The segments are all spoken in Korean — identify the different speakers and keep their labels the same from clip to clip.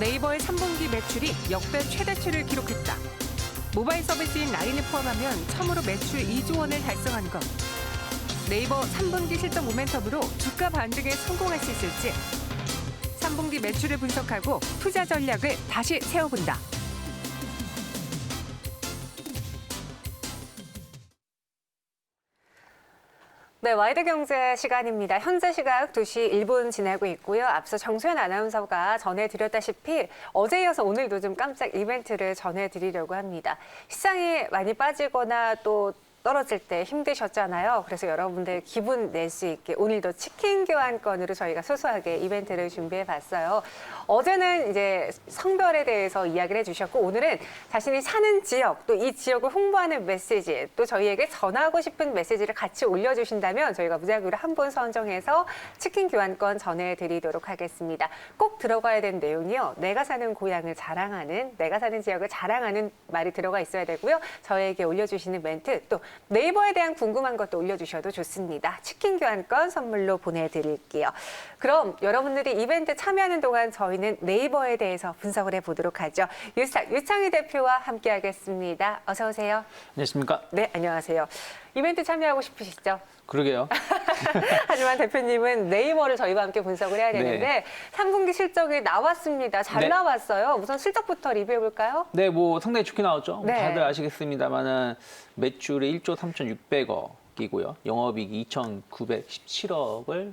Speaker 1: 네이버의 3분기 매출이 역대 최대치를 기록했다. 모바일 서비스인 라인을 포함하면 처음으로 매출 2조 원을 달성한 것. 네이버 3분기 실적 모멘텀으로 주가 반등에 성공할 수 있을지. 3분기 매출을 분석하고 투자 전략을 다시 세워본다.
Speaker 2: 네, 와이드 경제 시간입니다. 현재 시각 2시 1분 지나고 있고요. 앞서 정수현 아나운서가 전해드렸다시피 어제 이어서 오늘도 좀 깜짝 이벤트를 전해드리려고 합니다. 시장이 많이 빠지거나 또 떨어질 때 힘드셨잖아요. 그래서 여러분들 기분 낼 수 있게 오늘도 치킨 교환권으로 저희가 소소하게 이벤트를 준비해봤어요. 어제는 이제 성별에 대해서 이야기를 해주셨고 오늘은 자신이 사는 지역 또 이 지역을 홍보하는 메시지 또 저희에게 전하고 싶은 메시지를 같이 올려주신다면 저희가 무작위로 한 분 선정해서 치킨 교환권 전해드리도록 하겠습니다. 꼭 들어가야 되는 내용이요. 내가 사는 고향을 자랑하는 내가 사는 지역을 자랑하는 말이 들어가 있어야 되고요. 저희에게 올려주시는 멘트 또 네이버에 대한 궁금한 것도 올려주셔도 좋습니다. 치킨 교환권 선물로 보내드릴게요. 그럼 여러분들이 이벤트 참여하는 동안 저희는 네이버에 대해서 분석을 해보도록 하죠. 유창희 대표와 함께하겠습니다. 어서 오세요.
Speaker 3: 안녕하십니까?
Speaker 2: 네, 안녕하세요. 이벤트 참여하고 싶으시죠?
Speaker 3: 그러게요.
Speaker 2: 하지만 대표님은 네이버를 저희와 함께 분석을 해야 되는데
Speaker 3: 네.
Speaker 2: 3분기 실적이 나왔습니다. 잘
Speaker 3: 네.
Speaker 2: 나왔어요. 우선 실적부터 리뷰해볼까요?
Speaker 3: 네, 뭐 상당히 좋게 나왔죠.
Speaker 2: 네.
Speaker 3: 다들 아시겠습니다만은 매출이 1조 3,600억이고요. 영업이익이 2,917억을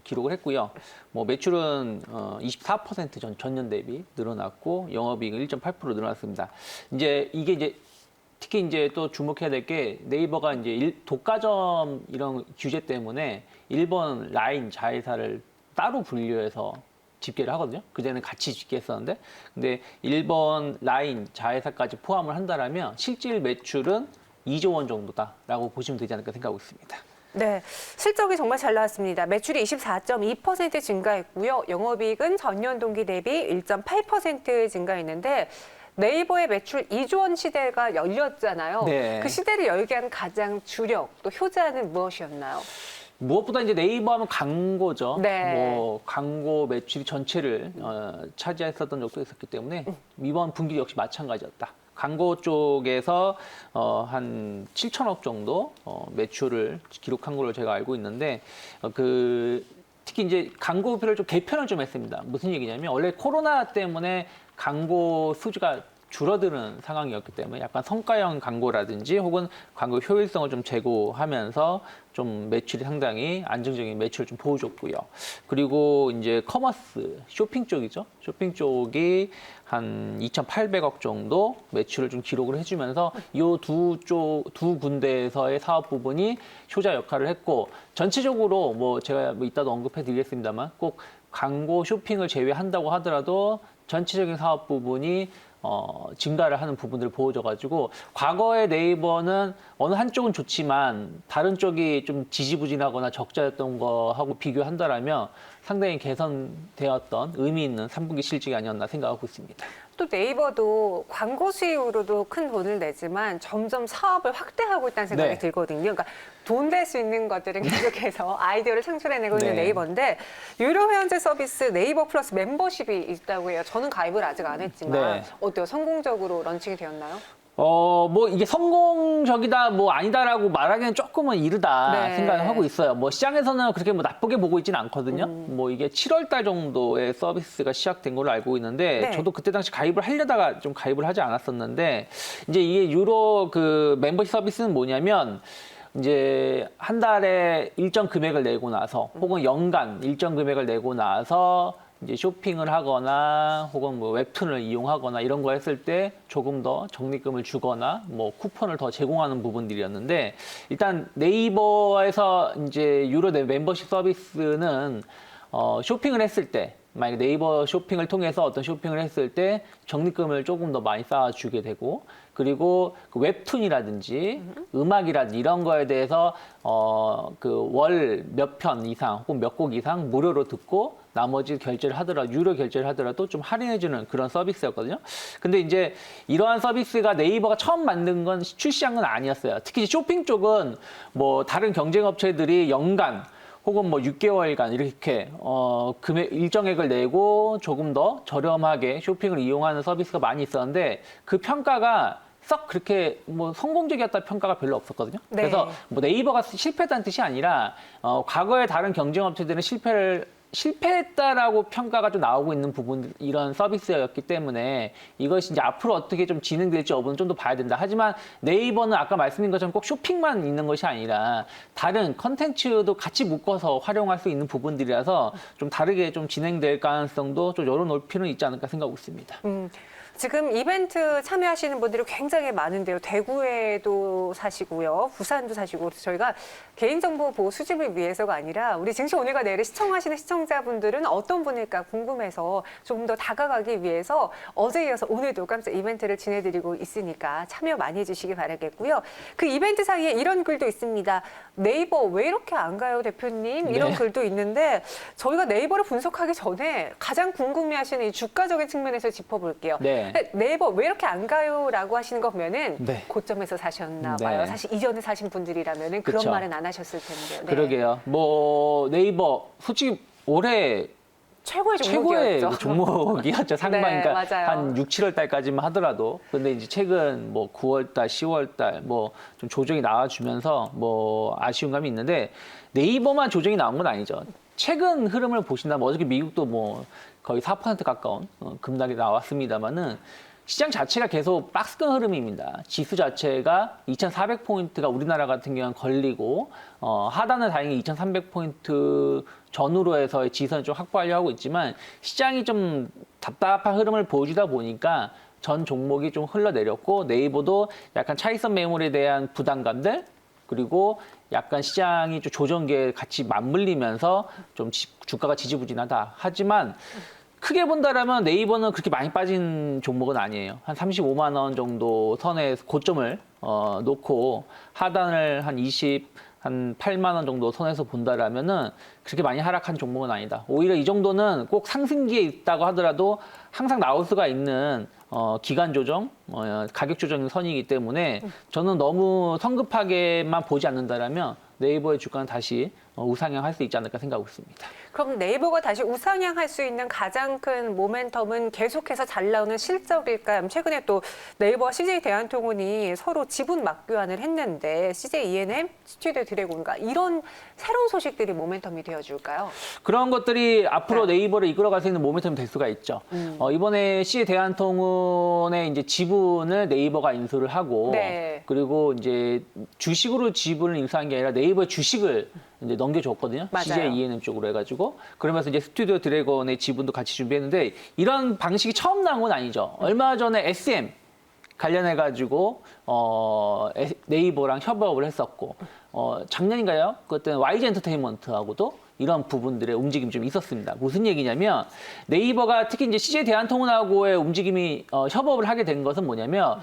Speaker 3: 기록을 했고요. 뭐 매출은 24% 전년 대비 늘어났고 영업이익은 1.8% 늘어났습니다. 이게 특히 이제 또 주목해야 될 게 네이버가 이제 독과점 이런 규제 때문에 일본 라인 자회사를 따로 분류해서 집계를 하거든요. 그전에는 같이 집계했었는데, 근데 일본 라인 자회사까지 포함을 한다라면 실질 매출은 2조 원 정도다라고 보시면 되지 않을까 생각하고 있습니다.
Speaker 2: 네, 실적이 정말 잘 나왔습니다. 매출이 24.2% 증가했고요. 영업이익은 전년 동기 대비 1.8% 증가했는데 네이버의 매출 2조 원 시대가 열렸잖아요.
Speaker 3: 네.
Speaker 2: 그 시대를 열게 한 가장 주력 또 효자는 무엇이었나요?
Speaker 3: 무엇보다 이제 네이버 하면 광고죠.
Speaker 2: 네.
Speaker 3: 뭐 광고 매출이 전체를 차지했었던 적도 있었기 때문에 이번 분기 역시 마찬가지였다. 광고 쪽에서 한 7천억 정도 매출을 기록한 걸로 제가 알고 있는데 특히 이제 광고비를 좀 개편을 좀 했습니다. 무슨 얘기냐면 원래 코로나 때문에 광고 수주가 줄어드는 상황이었기 때문에 약간 성과형 광고라든지 혹은 광고 효율성을 좀 제고하면서 좀 매출이 상당히 안정적인 매출을 좀 보여줬고요. 그리고 이제 커머스 쇼핑 쪽이죠. 쇼핑 쪽이 한 2,800억 정도 매출을 좀 기록을 해주면서 이 두 군데에서의 사업 부분이 효자 역할을 했고 전체적으로 뭐 제가 이따도 언급해드리겠습니다만 꼭 광고 쇼핑을 제외한다고 하더라도 전체적인 사업 부분이 증가를 하는 부분들을 보여줘가지고 과거의 네이버는 어느 한쪽은 좋지만 다른 쪽이 좀 지지부진하거나 적자였던 거하고 비교한다라면 상당히 개선되었던 의미 있는 3분기 실적이 아니었나 생각하고 있습니다.
Speaker 2: 또 네이버도 광고 수익으로도 큰 돈을 내지만 점점 사업을 확대하고 있다는 생각이
Speaker 3: 네.
Speaker 2: 들거든요. 그러니까 돈 될 수 있는 것들은 계속해서 아이디어를 창출해내고 있는
Speaker 3: 네.
Speaker 2: 네이버인데 유료 회원제 서비스 네이버 플러스 멤버십이 있다고 해요. 저는 가입을 아직 안 했지만
Speaker 3: 네.
Speaker 2: 어때요? 성공적으로 런칭이 되었나요?
Speaker 3: 뭐 이게 성공적이다 뭐 아니다라고 말하기는 조금은 이르다
Speaker 2: 네.
Speaker 3: 생각을 하고 있어요. 뭐 시장에서는 그렇게 뭐 나쁘게 보고 있지는 않거든요. 뭐 이게 7월 달 정도에 서비스가 시작된 걸로 알고 있는데
Speaker 2: 네.
Speaker 3: 저도 그때 당시 가입을 하려다가 좀 가입을 하지 않았었는데 이제 이게 유로 그 멤버십 서비스는 뭐냐면 이제 한 달에 일정 금액을 내고 나서 혹은 연간 일정 금액을 내고 나서 이제 쇼핑을 하거나 혹은 뭐 웹툰을 이용하거나 이런 거 했을 때 조금 더 적립금을 주거나 뭐 쿠폰을 더 제공하는 부분들이었는데 일단 네이버에서 이제 유로 멤버십 서비스는 쇼핑을 했을 때 만약에 네이버 쇼핑을 통해서 어떤 쇼핑을 했을 때 적립금을 조금 더 많이 쌓아주게 되고 그리고 그 웹툰이라든지 음악이라든지 이런 거에 대해서 그 월 몇 편 이상 혹은 몇 곡 이상 무료로 듣고 나머지 결제를 하더라도 유료 결제를 하더라도 좀 할인해주는 그런 서비스였거든요. 근데 이제 이러한 서비스가 네이버가 처음 만든 건 출시한 건 아니었어요. 특히 쇼핑 쪽은 뭐 다른 경쟁 업체들이 연간 혹은 뭐 6개월간 이렇게 금액 일정액을 내고 조금 더 저렴하게 쇼핑을 이용하는 서비스가 많이 있었는데 그 평가가 썩 그렇게 뭐 성공적이었다 평가가 별로 없었거든요.
Speaker 2: 네.
Speaker 3: 그래서 뭐 네이버가 실패했다는 뜻이 아니라 과거의 다른 경쟁 업체들은 실패했다라고 평가가 좀 나오고 있는 부분 이런 서비스였기 때문에 이것이 이제 앞으로 어떻게 좀 진행될지 여부는 좀 더 봐야 된다. 하지만 네이버는 아까 말씀드린 것처럼 꼭 쇼핑만 있는 것이 아니라 다른 컨텐츠도 같이 묶어서 활용할 수 있는 부분들이라서 좀 다르게 좀 진행될 가능성도 좀 열어놓을 필요는 있지 않을까 생각하고 있습니다.
Speaker 2: 지금 이벤트 참여하시는 분들이 굉장히 많은데요. 대구에도 사시고요. 부산도 사시고. 그래서 저희가 개인정보 보호 수집을 위해서가 아니라 우리 증시 오늘과 내일을 시청하시는 시청자분들은 어떤 분일까 궁금해서 조금 더 다가가기 위해서 어제에 이어서 오늘도 깜짝 이벤트를 진행드리고 있으니까 참여 많이 해주시기 바라겠고요. 그 이벤트 사이에 이런 글도 있습니다. 네이버 왜 이렇게 안 가요, 대표님? 이런
Speaker 3: 네.
Speaker 2: 글도 있는데 저희가 네이버를 분석하기 전에 가장 궁금해하시는 이 주가적인 측면에서 짚어볼게요.
Speaker 3: 네.
Speaker 2: 네이버 왜 이렇게 안 가요라고 하시는 거 보면은
Speaker 3: 네.
Speaker 2: 고점에서 사셨나 봐요.
Speaker 3: 네.
Speaker 2: 사실 이전에 사신 분들이라면은 그런
Speaker 3: 그쵸.
Speaker 2: 말은 안 하셨을 텐데요. 네.
Speaker 3: 그러게요. 뭐 네이버 솔직히 올해
Speaker 2: 최고의
Speaker 3: 최고의
Speaker 2: 종목이었죠.
Speaker 3: 종목이었죠. 상반기
Speaker 2: 네,
Speaker 3: 그러니까
Speaker 2: 맞아요.
Speaker 3: 한 6, 7월 달까지만 하더라도. 근데 이제 최근 뭐 9월 달, 10월 달 뭐 좀 조정이 나와주면서 뭐 아쉬운 감이 있는데 네이버만 조정이 나온 건 아니죠. 최근 흐름을 보신다면 어저께 미국도 뭐 거의 4% 가까운 급락이 나왔습니다만은 시장 자체가 계속 박스권 흐름입니다. 지수 자체가 2,400포인트가 우리나라 같은 경우는 걸리고 하단은 다행히 2,300포인트 전후로 해서 지수는 좀 확보하려고 하고 있지만 시장이 좀 답답한 흐름을 보여주다 보니까 전 종목이 좀 흘러내렸고 네이버도 약간 차익선 매물에 대한 부담감들 그리고 약간 시장이 좀 조정기에 같이 맞물리면서 좀 주가가 지지부진하다. 하지만 크게 본다라면 네이버는 그렇게 많이 빠진 종목은 아니에요. 한 35만 원 정도 선에 고점을 놓고 하단을 한 8만 원 정도 선에서 본다라면은 그렇게 많이 하락한 종목은 아니다. 오히려 이 정도는 꼭 상승기에 있다고 하더라도 항상 나올 수가 있는 기간 조정, 가격 조정 선이기 때문에 저는 너무 성급하게만 보지 않는다라면 네이버의 주가는 다시 우상향할 수 있지 않을까 생각하고 있습니다.
Speaker 2: 그럼 네이버가 다시 우상향할 수 있는 가장 큰 모멘텀은 계속해서 잘 나오는 실적일까요? 최근에 또 네이버와 CJ 대한통운이 서로 지분 맞교환을 했는데 CJ E&M, 스튜디오 드래곤과 이런 새로운 소식들이 모멘텀이 되어줄까요?
Speaker 3: 그런 것들이 앞으로
Speaker 2: 네.
Speaker 3: 네이버를 이끌어갈 수 있는 모멘텀이 될 수가 있죠. 이번에 CJ 대한통운의 이제 지분을 네이버가 인수를 하고
Speaker 2: 네.
Speaker 3: 그리고 이제 주식으로 지분을 인수한 게 아니라 네이버의 주식을 이제 넘겨줬거든요.
Speaker 2: 맞아요.
Speaker 3: CJ E&M 쪽으로 해가지고 그러면서 이제 스튜디오 드래곤의 지분도 같이 준비했는데 이런 방식이 처음 나온 건 아니죠. 얼마 전에 SM 관련해가지고 네이버랑 협업을 했었고 작년인가요? 그때는 YG 엔터테인먼트하고도 이런 부분들의 움직임이 좀 있었습니다. 무슨 얘기냐면 네이버가 특히 이제 CJ 대한통운하고의 움직임이 협업을 하게 된 것은 뭐냐면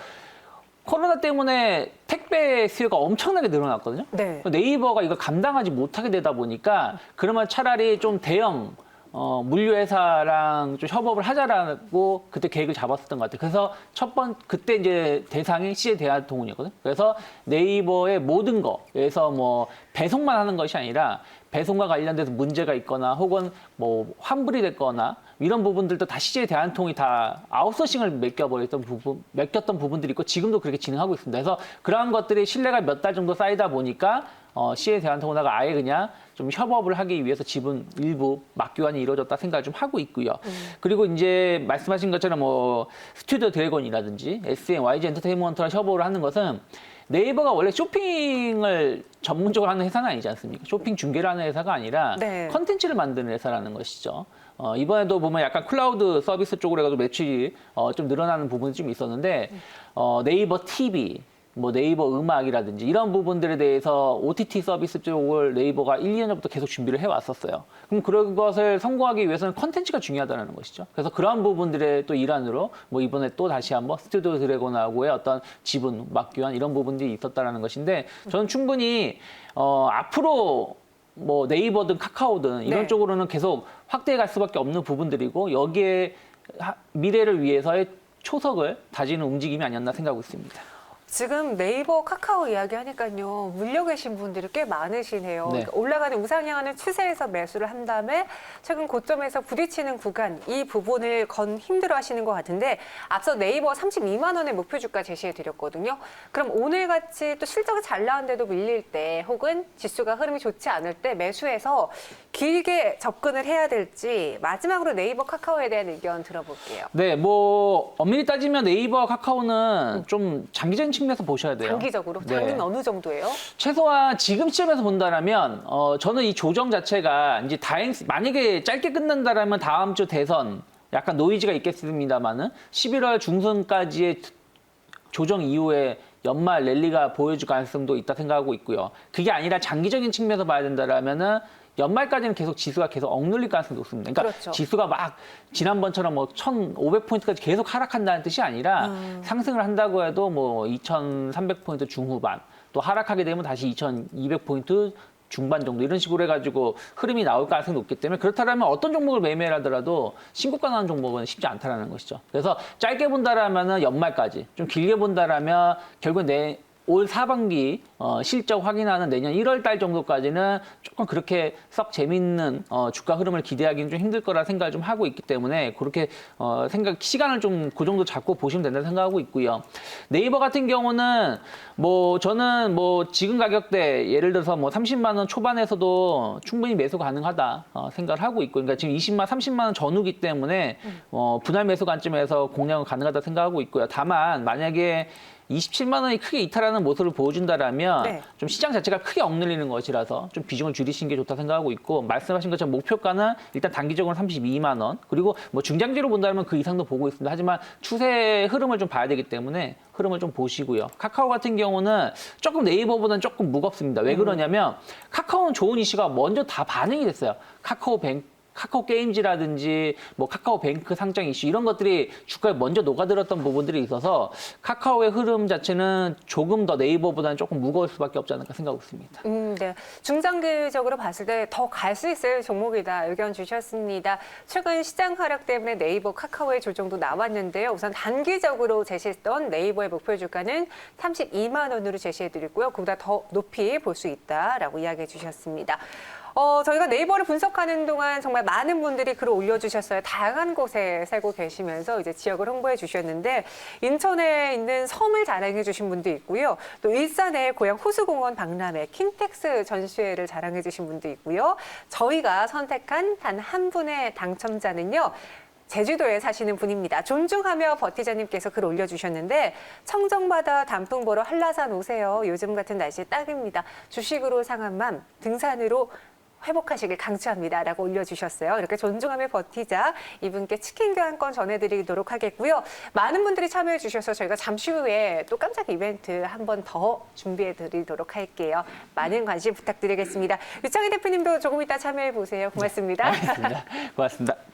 Speaker 3: 코로나 때문에 택배 수요가 엄청나게 늘어났거든요.
Speaker 2: 네.
Speaker 3: 네이버가 이걸 감당하지 못하게 되다 보니까 그러면 차라리 좀 대형 물류회사랑 좀 협업을 하자라고 그때 계획을 잡았었던 것 같아요. 그래서 그때 이제 대상이 CJ 대한통운이었거든요. 그래서 네이버의 모든 거에서 뭐 배송만 하는 것이 아니라 배송과 관련돼서 문제가 있거나 혹은 뭐 환불이 됐거나 이런 부분들도 다 CJ 대한통운이 다 아웃소싱을 맡겼던 부분들이 있고 지금도 그렇게 진행하고 있습니다. 그래서 그러한 것들이 신뢰가 몇 달 정도 쌓이다 보니까 CJ 대한통운하고 아예 그냥 좀 협업을 하기 위해서 지분 일부 맞교환이 이루어졌다 생각을 좀 하고 있고요. 그리고 이제 말씀하신 것처럼 뭐 스튜디오 드래곤이라든지 SM, YG 엔터테인먼트랑 협업을 하는 것은 네이버가 원래 쇼핑을 전문적으로 하는 회사는 아니지 않습니까? 쇼핑 중개를 하는 회사가 아니라
Speaker 2: 네.
Speaker 3: 컨텐츠를 만드는 회사라는 것이죠. 이번에도 보면 약간 클라우드 서비스 쪽으로 해가지고 매출이 좀 늘어나는 부분이 좀 있었는데 네이버 TV, 뭐 네이버 음악이라든지 이런 부분들에 대해서 OTT 서비스 쪽을 네이버가 1, 2년 전부터 계속 준비를 해왔었어요. 그럼 그런 것을 성공하기 위해서는 컨텐츠가 중요하다는 것이죠. 그래서 그런 부분들의 또 일환으로 뭐 이번에 또 다시 한번 스튜디오 드래곤하고의 어떤 지분 맞교환 이런 부분들이 있었다는 것인데 저는 충분히 앞으로 뭐 네이버든 카카오든 이런
Speaker 2: 네.
Speaker 3: 쪽으로는 계속 확대해 갈 수밖에 없는 부분들이고 여기에 미래를 위해서의 초석을 다지는 움직임이 아니었나 생각하고 있습니다.
Speaker 2: 지금 네이버, 카카오 이야기하니까요. 물려 계신 분들이 꽤 많으시네요.
Speaker 3: 네.
Speaker 2: 그러니까 올라가는 우상향하는 추세에서 매수를 한 다음에 최근 고점에서 부딪히는 구간 이 부분을 힘들어하시는 것 같은데 앞서 네이버 32만 원의 목표 주가 제시해드렸거든요. 그럼 오늘같이 또 실적이 잘 나왔는데도 밀릴 때 혹은 지수가 흐름이 좋지 않을 때 매수해서 길게 접근을 해야 될지 마지막으로 네이버, 카카오에 대한 의견 들어볼게요.
Speaker 3: 네, 뭐 엄밀히 따지면 네이버, 카카오는 좀 장기적인 측면에서 보셔야 돼요.
Speaker 2: 장기적으로?
Speaker 3: 네.
Speaker 2: 장기는 어느 정도예요?
Speaker 3: 최소한 지금 시점에서 본다라면 저는 이 조정 자체가 이제 만약에 짧게 끝난다라면 다음 주 대선 약간 노이즈가 있겠습니다만은 11월 중순까지의 조정 이후에 연말 랠리가 보여줄 가능성도 있다 생각하고 있고요. 그게 아니라 장기적인 측면에서 봐야 된다라면은 연말까지는 계속 지수가 계속 억눌릴 가능성이 높습니다. 그러니까
Speaker 2: 그렇죠.
Speaker 3: 지수가 막 지난번처럼 뭐 1,500포인트까지 계속 하락한다는 뜻이 아니라 상승을 한다고 해도 뭐 2,300포인트 중후반 또 하락하게 되면 다시 2,200포인트 중반 정도 이런 식으로 해가지고 흐름이 나올 가능성이 높기 때문에 그렇다면 어떤 종목을 매매를 하더라도 신고가 나는 종목은 쉽지 않다라는 것이죠. 그래서 짧게 본다라면은 연말까지, 좀 길게 본다라면 결국 올 하반기 실적 확인하는 내년 1월 달 정도까지는 조금 그렇게 썩 재밌는 주가 흐름을 기대하기는 좀 힘들 거라 생각을 좀 하고 있기 때문에 그렇게 시간을 좀 그 정도 잡고 보시면 된다고 생각하고 있고요. 네이버 같은 경우는 뭐 저는 뭐 지금 가격대 예를 들어서 뭐 30만 원 초반에서도 충분히 매수 가능하다 생각을 하고 있고, 그러니까 지금 20만, 30만 원 전후기 때문에 분할 매수 관점에서 공략은 가능하다 생각하고 있고요. 다만 만약에 27만 원이 크게 이탈하는 모습을 보여준다라면
Speaker 2: 네.
Speaker 3: 좀 시장 자체가 크게 억눌리는 것이라서 좀 비중을 줄이시는 게 좋다 생각하고 있고, 말씀하신 것처럼 목표가는 일단 단기적으로 32만 원, 그리고 뭐 중장기로 본다면 그 이상도 보고 있습니다. 하지만 추세 흐름을 좀 봐야 되기 때문에 흐름을 좀 보시고요. 카카오 같은 경우는 조금 네이버보다는 조금 무겁습니다. 왜 그러냐면 카카오는 좋은 이슈가 먼저 다 반영이 됐어요. 카카오 게임즈라든지 뭐 카카오뱅크 상장 이슈 이런 것들이 주가에 먼저 녹아들었던 부분들이 있어서 카카오의 흐름 자체는 조금 더 네이버보다는 조금 무거울 수밖에 없지 않을까 생각하고 있습니다.
Speaker 2: 네. 중장기적으로 봤을 때 더 갈 수 있을 종목이다 의견 주셨습니다. 최근 시장 하락 때문에 네이버, 카카오의 조정도 나왔는데요. 우선 단기적으로 제시했던 네이버의 목표 주가는 32만 원으로 제시해드리고요. 그보다 더 높이 볼 수 있다라고 이야기해 주셨습니다. 저희가 네이버를 분석하는 동안 정말 많은 분들이 글을 올려주셨어요. 다양한 곳에 살고 계시면서 이제 지역을 홍보해 주셨는데 인천에 있는 섬을 자랑해 주신 분도 있고요. 또 일산의 고향 호수공원 박람회 킨텍스 전시회를 자랑해 주신 분도 있고요. 저희가 선택한 단 한 분의 당첨자는요. 제주도에 사시는 분입니다. 존중하며 버티자님께서 글 올려주셨는데 청정바다 단풍 보러 한라산 오세요. 요즘 같은 날씨에 딱입니다. 주식으로 상한 맘 등산으로 회복하시길 강추합니다. 라고 올려주셨어요. 이렇게 존중하며 버티자 이분께 치킨 교환권 전해드리도록 하겠고요. 많은 분들이 참여해 주셔서 저희가 잠시 후에 또 깜짝 이벤트 한 번 더 준비해 드리도록 할게요. 많은 관심 부탁드리겠습니다. 유창희 대표님도 조금 이따 참여해 보세요. 고맙습니다.
Speaker 3: 알겠습니다. 고맙습니다.